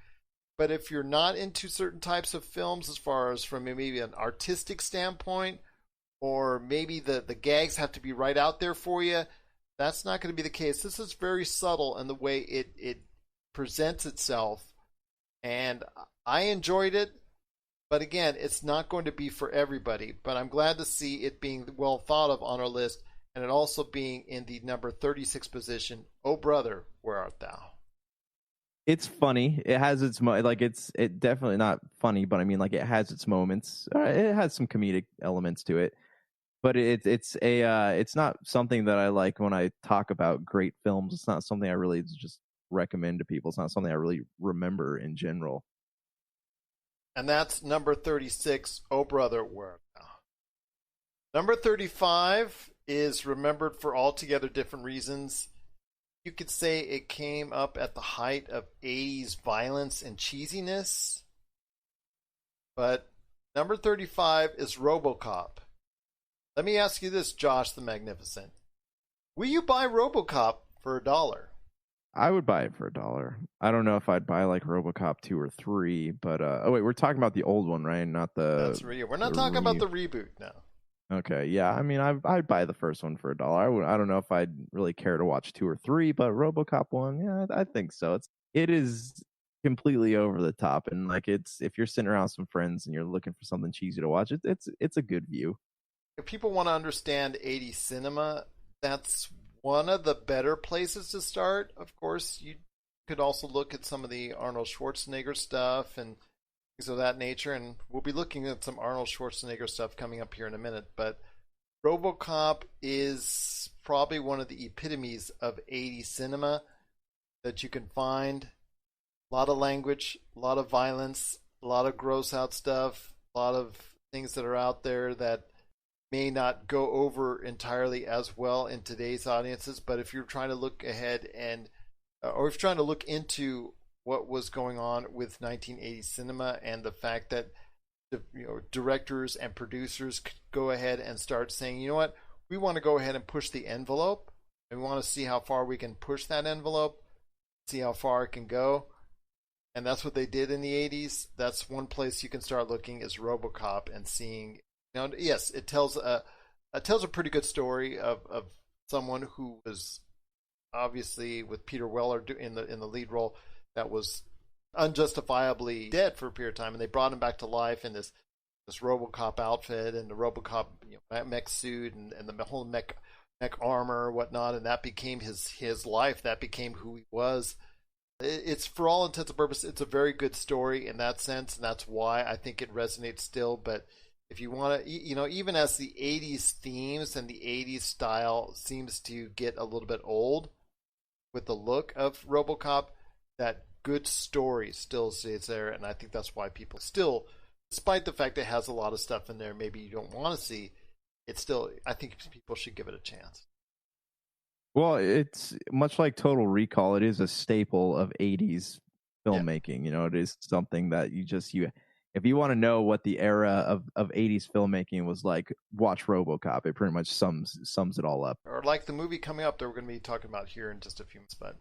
But if you're not into certain types of films, as far as from maybe an artistic standpoint, or maybe the gags have to be right out there for you, that's not going to be the case. This is very subtle in the way it presents itself. And I enjoyed it. But again, it's not going to be for everybody. But I'm glad to see it being well thought of on our list, and it also being in the number 36 position. Oh Brother, Where Art Thou? It's funny. It has its it definitely not funny, but I mean like it has its moments. It has some comedic elements to it, but it's not something that I like when I talk about great films. It's not something I really just recommend to people. It's not something I really remember in general. And that's number 36, Oh Brother, Where Art Thou? Number 35 is remembered for altogether different reasons. You could say it came up at the height of 80s violence and cheesiness. But number 35 is RoboCop. Let me ask you this, Josh the Magnificent. Will you buy RoboCop for $1? I would buy it for $1. I don't know if I'd buy like RoboCop 2 or 3, but oh wait, we're talking about the old one, right? Not the. That's real. We're not talking about the reboot now. Okay, yeah. I mean, I'd buy the first one for $1. I don't know if I'd really care to watch 2 or 3, but RoboCop 1, yeah, I think so. It is completely over the top, and like if you're sitting around with some friends and you're looking for something cheesy to watch, it's a good view. If people want to understand 80s cinema, that's one of the better places to start. Of course, you could also look at some of the Arnold Schwarzenegger stuff and things of that nature, and we'll be looking at some Arnold Schwarzenegger stuff coming up here in a minute. But RoboCop is probably one of the epitomes of 80s cinema that you can find. A lot of language, a lot of violence, a lot of gross out stuff, a lot of things that are out there that may not go over entirely as well in today's audiences. But if you're trying to look ahead and or if you're trying to look into what was going on with 1980s cinema and the fact that directors and producers could go ahead and start saying, you know what, we want to go ahead and push the envelope, and we want to see how far we can push that envelope, see how far it can go. And that's what they did in the 80s. That's one place you can start looking is RoboCop and seeing. Now, yes, it tells a pretty good story of someone who was obviously with Peter Weller in the lead role that was unjustifiably dead for a period of time, and they brought him back to life in this RoboCop outfit and the RoboCop mech suit and the whole mech armor and whatnot, and that became his life. That became who he was. It's, for all intents and purposes, it's a very good story in that sense, and that's why I think it resonates still. But if you want to, even as the 80s themes and the 80s style seems to get a little bit old with the look of RoboCop, that good story still stays there, and I think that's why people still despite the fact it has a lot of stuff in there maybe you don't want to see, it's still, I think people should give it a chance. Well, it's much like Total Recall. It is a staple of 80s filmmaking. You know, it is something that if you want to know what the era of 80s filmmaking was like, watch RoboCop. It pretty much sums it all up. Or like the movie coming up that we're going to be talking about here in just a few minutes. But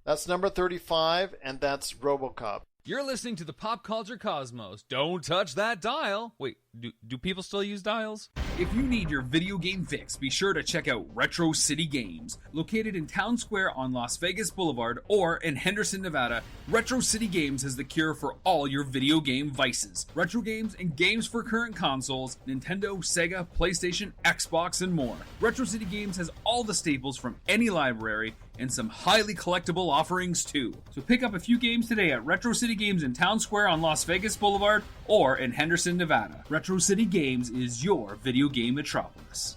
that's number 35, and that's RoboCop. You're listening to the Pop Culture Cosmos. Don't touch that dial. Wait, do people still use dials? If you need your video game fix, be sure to check out Retro City Games. Located in Town Square on Las Vegas Boulevard or in Henderson, Nevada, Retro City Games has the cure for all your video game vices. Retro games and games for current consoles, Nintendo, Sega, PlayStation, Xbox, and more. Retro City Games has all the staples from any library and some highly collectible offerings too. So pick up a few games today at Retro City Games in Town Square on Las Vegas Boulevard or in Henderson, Nevada. Retro City Games is your video game metropolis.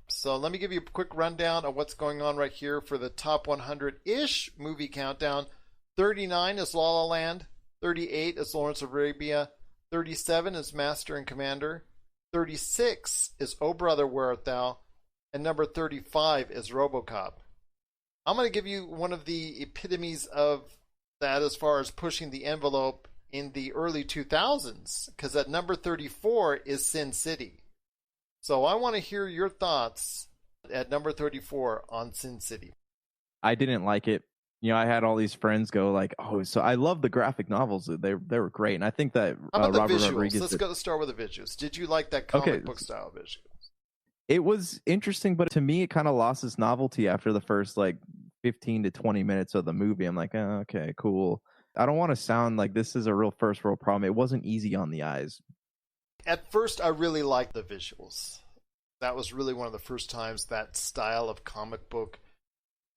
So let me give you a quick rundown of what's going on right here for the top 100-ish movie countdown. 39 is La La Land. 38 is Lawrence of Arabia. 37 is Master and Commander. 36 is Oh Brother, Where Art Thou? And number 35 is RoboCop. I'm going to give you one of the epitomes of that as far as pushing the envelope in the early 2000s, because at number 34 is Sin City. So I want to hear your thoughts at number 34 on Sin City. I didn't like it. You know, I had all these friends go like, "Oh, so I love the graphic novels. They were great." And I think that How about the Robert visuals? Rodriguez. Let's start with the visuals. Did you like that comic book style visuals? It was interesting, but to me, it kind of lost its novelty after the first 15 to 20 minutes of the movie. I'm like, oh, okay, cool. I don't want to sound like this is a real first world problem. It wasn't easy on the eyes. At first, I really liked the visuals. That was really one of the first times that style of comic book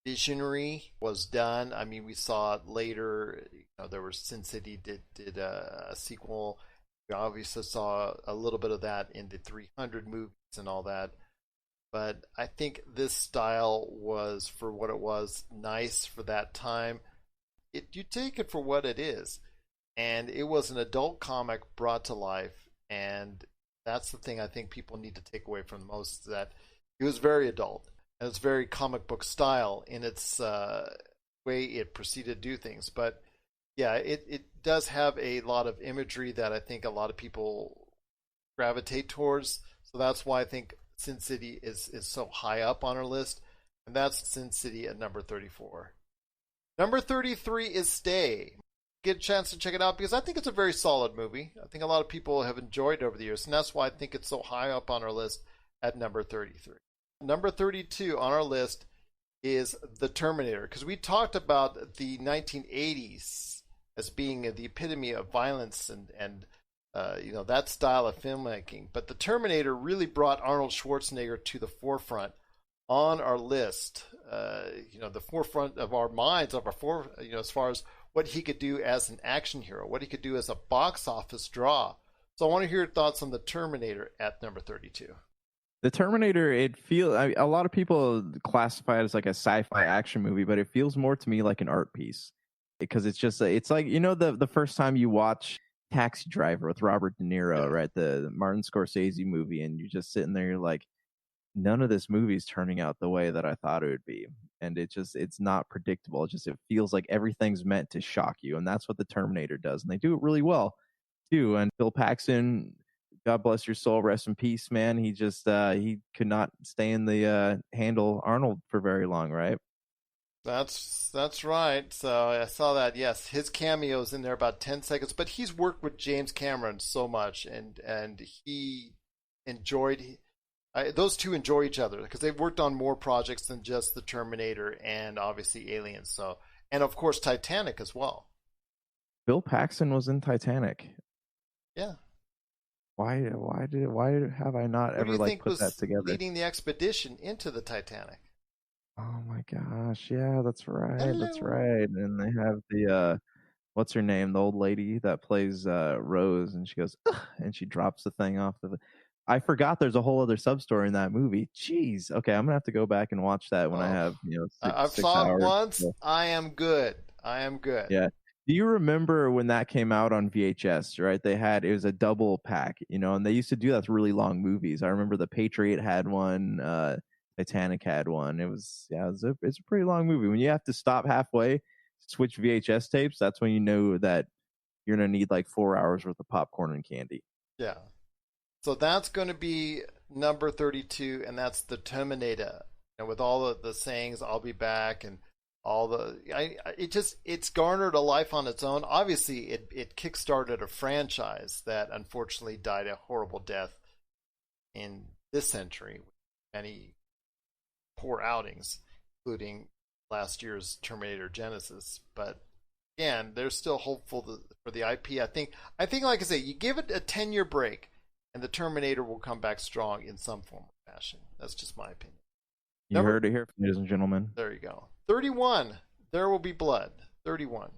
visionary was done. I mean, we saw it later. You know, there was Sin City did a sequel. We obviously saw a little bit of that in the 300 movies and all that. But I think this style was, for what it was, nice for that time. You take it for what it is. And it was an adult comic brought to life. And that's the thing I think people need to take away from the most, that it was very adult. And it's very comic book style in its way it proceeded to do things. But yeah, it does have a lot of imagery that I think a lot of people gravitate towards. So that's why I think Sin City is so high up on our list. And that's Sin City at number 34. Number 33 is Stay. Get a chance to check it out because I think it's a very solid movie. I think a lot of people have enjoyed it over the years. And that's why I think it's so high up on our list at number 33. Number 32 on our list is The Terminator. Because we talked about the 1980s as being the epitome of violence and that style of filmmaking. But The Terminator really brought Arnold Schwarzenegger to the forefront on our list. The forefront of our minds, as far as what he could do as an action hero, what he could do as a box office draw. So I want to hear your thoughts on The Terminator at number 32. The Terminator, a lot of people classify it as like a sci-fi action movie, but it feels more to me like an art piece. Because it's like, the first time you watch Taxi Driver with Robert De Niro, right? The Martin Scorsese movie, and you're just sitting there, you're like, none of this movie's turning out the way that I thought it would be. And it's not predictable. It feels like everything's meant to shock you. And that's what the Terminator does. And they do it really well too. And Bill Paxton, God bless your soul, rest in peace, man. He just he could not stay in the handle Arnold for very long, right? That's right. So I saw that. Yes, his cameo's in there about 10 seconds, but he's worked with James Cameron so much, and he enjoyed. Those two enjoy each other because they've worked on more projects than just The Terminator and obviously Aliens. So, and of course Titanic as well. Bill Paxton was in Titanic. Yeah. Why have I not ever put that together? Leading the expedition into the Titanic. Oh my gosh, yeah, that's right. Hello. That's right. And they have the what's her name, the old lady that plays Rose, and she goes, ugh, and she drops the thing off the. I forgot there's a whole other sub story in that movie. Jeez. Okay, I'm gonna have to go back and watch that when I have I've saw it once. So. I am good. Yeah. Do you remember when that came out on VHS, right? It was a double pack, and they used to do that with really long movies. I remember The Patriot had one, Titanic had one. It's a pretty long movie. When you have to stop halfway, switch VHS tapes, that's when you know that you're going to need like 4 hours worth of popcorn and candy. Yeah. So that's going to be number 32, and that's The Terminator. And with all of the sayings, I'll be back, and it's garnered a life on its own. Obviously, it kickstarted a franchise that unfortunately died a horrible death in this century with many poor outings, including last year's Terminator Genesis. But again, they're still hopeful for the IP. I think, like I say, you give it a 10-year break, and the Terminator will come back strong in some form or fashion. That's just my opinion. You heard it here, ladies and gentlemen. There you go. 31. There Will Be Blood. 31.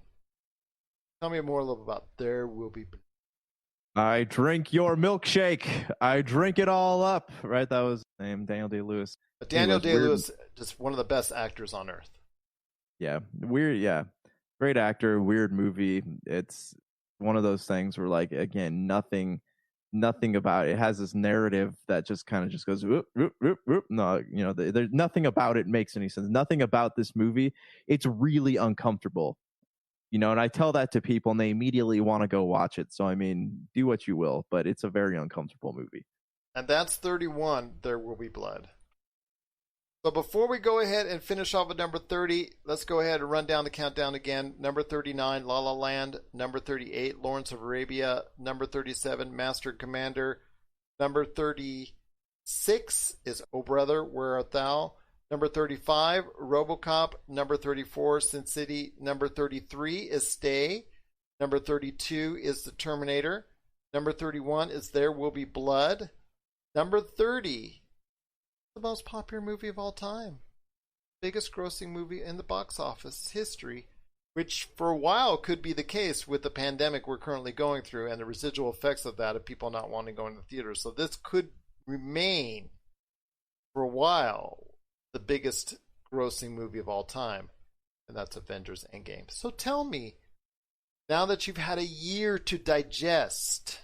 Tell me more a little about There Will Be Blood. I drink your milkshake. I drink it all up. Right? That was his name, Daniel Day-Lewis. But Daniel Day-Lewis, just one of the best actors on earth. Yeah. Weird. Yeah. Great actor. Weird movie. It's one of those things where, like, again, nothing about it has this narrative that just kind of just goes whoop, whoop, whoop, whoop. No, there's nothing about it makes any sense. Nothing about this movie. It's really uncomfortable, and I tell that to people and they immediately want to go watch it. So I mean, do what you will, but it's a very uncomfortable movie. And that's 31. There Will Be Blood. So before we go ahead and finish off with number 30, let's go ahead and run down the countdown again. Number 39, La La Land. Number 38, Lawrence of Arabia. Number 37, Master and Commander. Number 36 is Oh Brother, Where Art Thou? Number 35, RoboCop. Number 34, Sin City. Number 33 is Stay. Number 32 is The Terminator. Number 31 is There Will Be Blood. Number 30, the most popular movie of all time, biggest grossing movie in the box office history, which for a while could be the case with the pandemic we're currently going through and the residual effects of that of people not wanting to go into the theater. So this could remain for a while the biggest grossing movie of all time, and that's Avengers Endgame. So tell me, now that you've had a year to digest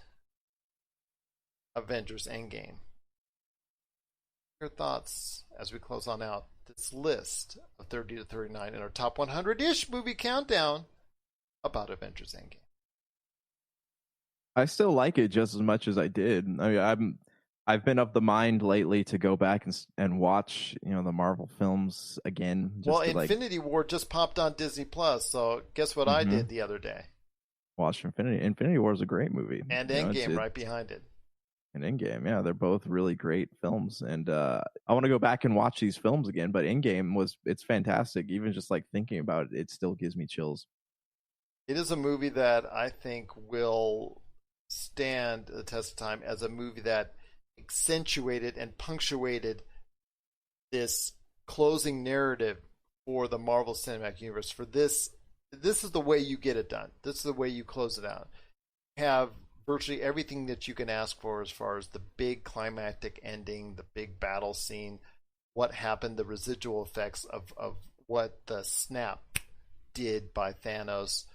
Avengers Endgame, your thoughts as we close on out this list of 30 to 39 in our top 100-ish movie countdown about Avengers Endgame. I still like it just as much as I did. I mean, I've been of the mind lately to go back and watch, the Marvel films again. Well, Infinity War just popped on Disney Plus, so guess what I did the other day? Watched Infinity. Infinity War is a great movie. And Endgame right behind it. And Endgame, yeah, they're both really great films, and I want to go back and watch these films again. But Endgame it's fantastic. Even just like thinking about it, it still gives me chills. It is a movie that I think will stand the test of time as a movie that accentuated and punctuated this closing narrative for the Marvel Cinematic Universe. For this is the way you get it done. This is the way you close it out. You have virtually everything that you can ask for as far as the big climactic ending, the big battle scene, what happened, the residual effects of what the snap did by Thanos.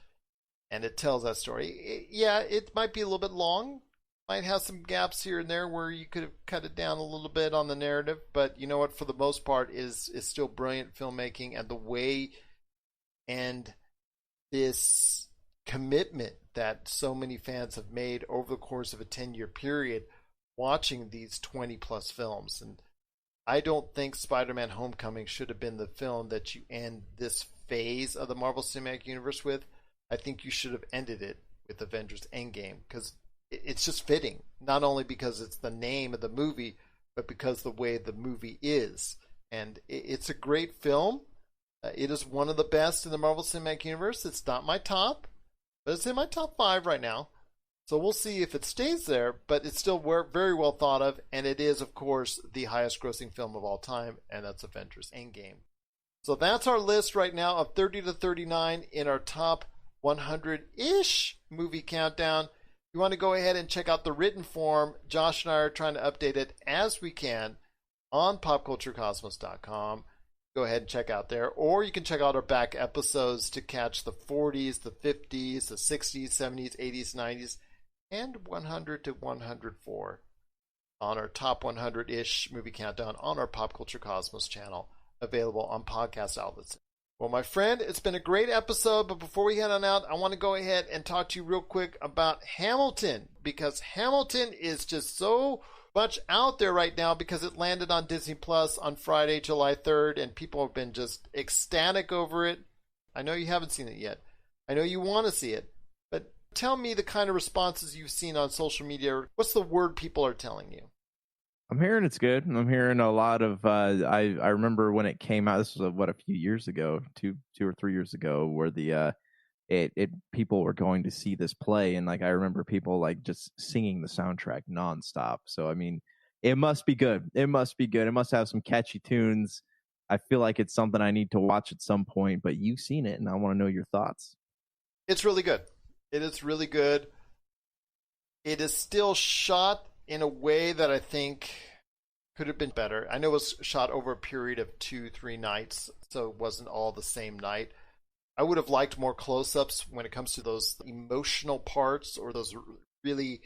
And it tells that story. It might be a little bit long, might have some gaps here and there where you could have cut it down a little bit on the narrative, but you know what, for the most part is still brilliant filmmaking, and the way and this commitment that so many fans have made over the course of a 10-year period watching these 20 plus films. And I don't think Spider-Man Homecoming should have been the film that you end this phase of the Marvel Cinematic Universe with. I think you should have ended it with Avengers Endgame, because it's just fitting, not only because it's the name of the movie, but because the way the movie is. And it's a great film. It is one of the best in the Marvel Cinematic Universe. It's not my top, but it's in my top 5 right now. So we'll see if it stays there, but it's still very well thought of, and it is, of course, the highest grossing film of all time, and that's Avengers Endgame. So that's our list right now of 30 to 39 in our top 100-ish movie countdown. If you want to go ahead and check out the written form, Josh and I are trying to update it as we can on popculturecosmos.com. go ahead and check out there. Or you can check out our back episodes to catch the 40s, the 50s, the 60s, 70s, 80s, 90s, and 100 to 104 on our top 100-ish movie countdown on our Pop Culture Cosmos channel, available on podcast outlets. Well, my friend, it's been a great episode, but before we head on out, I want to go ahead and talk to you real quick about Hamilton, because Hamilton is just so much out there right now because it landed on Disney Plus on Friday, July 3rd, and people have been just ecstatic over it. I know you haven't seen it yet. I know you want to see it, but tell me the kind of responses you've seen on social media. What's the word people are telling you? I'm hearing it's good. I'm hearing a lot of. I remember when it came out. This was a few years ago, two or 3 years ago, where the people were going to see this play, and like I remember people like just singing the soundtrack nonstop. So I mean, it must be good. It must be good. It must have some catchy tunes. I feel like it's something I need to watch at some point. But you've seen it, and I want to know your thoughts. It's really good. It is really good. It is still shot in a way that I think could have been better. I know it was shot over a period of 2-3 nights, so it wasn't all the same night. I would have liked more close-ups when it comes to those emotional parts or those really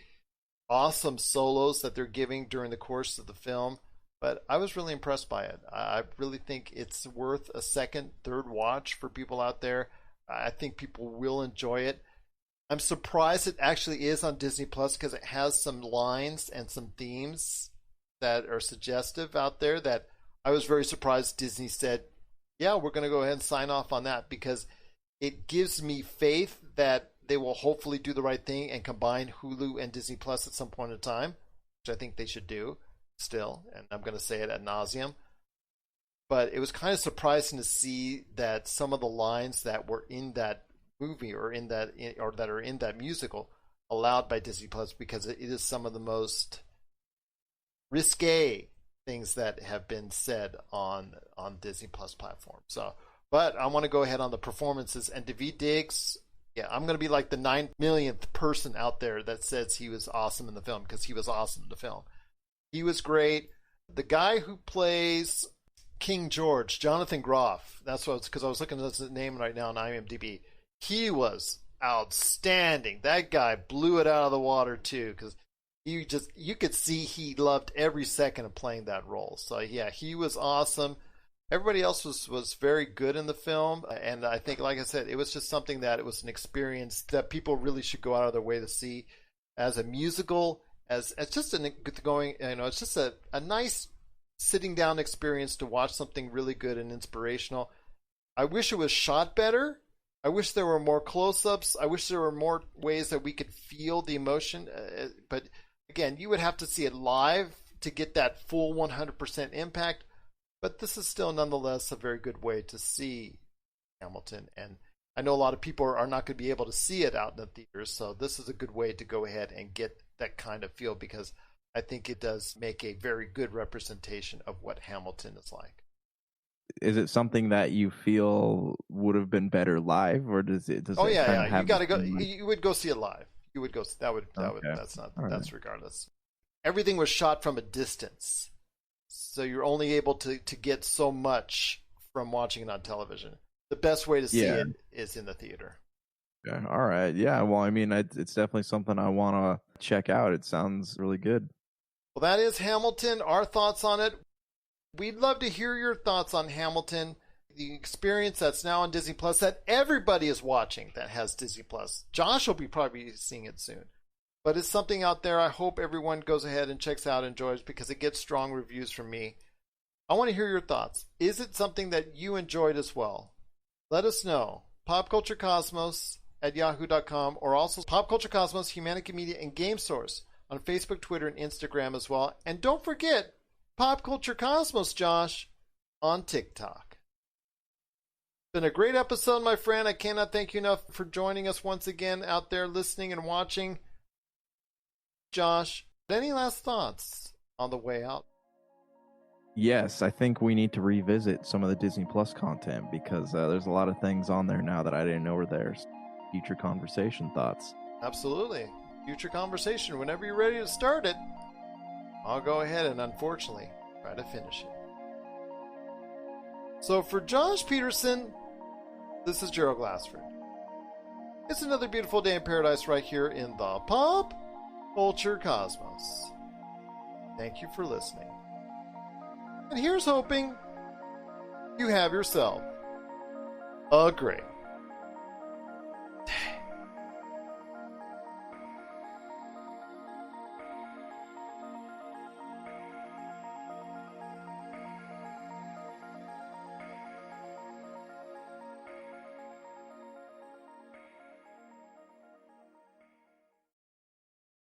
awesome solos that they're giving during the course of the film. But I was really impressed by it. I really think it's worth a second, third watch for people out there. I think people will enjoy it. I'm surprised it actually is on Disney Plus because it has some lines and some themes that are suggestive out there that I was very surprised Disney said, yeah, we're going to go ahead and sign off on that, because it gives me faith that they will hopefully do the right thing and combine Hulu and Disney Plus at some point in time, which I think they should do still, and I'm going to say it ad nauseum. But it was kind of surprising to see that some of the lines that were in that movie or that are in that musical allowed by Disney Plus, because it is some of the most risque things that have been said on Disney Plus platform. So, but I want to go ahead on the performances, and Daveed Diggs, yeah, I'm going to be like the 9 millionth person out there that says he was awesome in the film, because he was awesome in the film. He was great. The guy who plays King George, Jonathan Groff, that's what, because I was looking at his name right now on IMDb. He was outstanding. That guy blew it out of the water too, because you could see he loved every second of playing that role. So yeah, he was awesome. Everybody else was very good in the film, and I think, like I said, it was just something that it was an experience that people really should go out of their way to see as a musical, as just it's just a nice sitting down experience to watch something really good and inspirational. I wish it was shot better. I wish there were more close-ups. I wish there were more ways that we could feel the emotion. But again, you would have to see it live to get that full 100% impact. But this is still nonetheless a very good way to see Hamilton. And I know a lot of people are not going to be able to see it out in the theaters. So this is a good way to go ahead and get that kind of feel, because I think it does make a very good representation of what Hamilton is like. Is it something that you feel would have been better live, or does it? Oh yeah. You got to go. You would go see it live. You would go. That's regardless. Everything was shot from a distance, so you're only able to get so much from watching it on television. The best way to see it is in the theater. Yeah. All right. Yeah. Well, I mean, it's definitely something I want to check out. It sounds really good. Well, that is Hamilton. Our thoughts on it. We'd love to hear your thoughts on Hamilton, the experience that's now on Disney Plus that everybody is watching that has Disney Plus. Josh will be probably seeing it soon. But it's something out there I hope everyone goes ahead and checks out and enjoys, because it gets strong reviews from me. I want to hear your thoughts. Is it something that you enjoyed as well? Let us know. PopCultureCosmos@yahoo.com, or also Pop Culture Cosmos, Humanica Media, and Game Source on Facebook, Twitter, and Instagram as well. And don't forget Pop Culture Cosmos, Josh, on TikTok. It's been a great episode, my friend. I cannot thank you enough for joining us once again out there listening and watching. Josh, any last thoughts on the way out? Yes, I think we need to revisit some of the Disney Plus content, because there's a lot of things on there now that I didn't know were there. Future conversation thoughts. Absolutely. Future conversation. Whenever you're ready to start it, I'll go ahead and unfortunately try to finish it. So for Josh Peterson, this is Gerald Glassford. It's another beautiful day in paradise right here in the Pop Culture Cosmos. Thank you for listening. And here's hoping you have yourself a great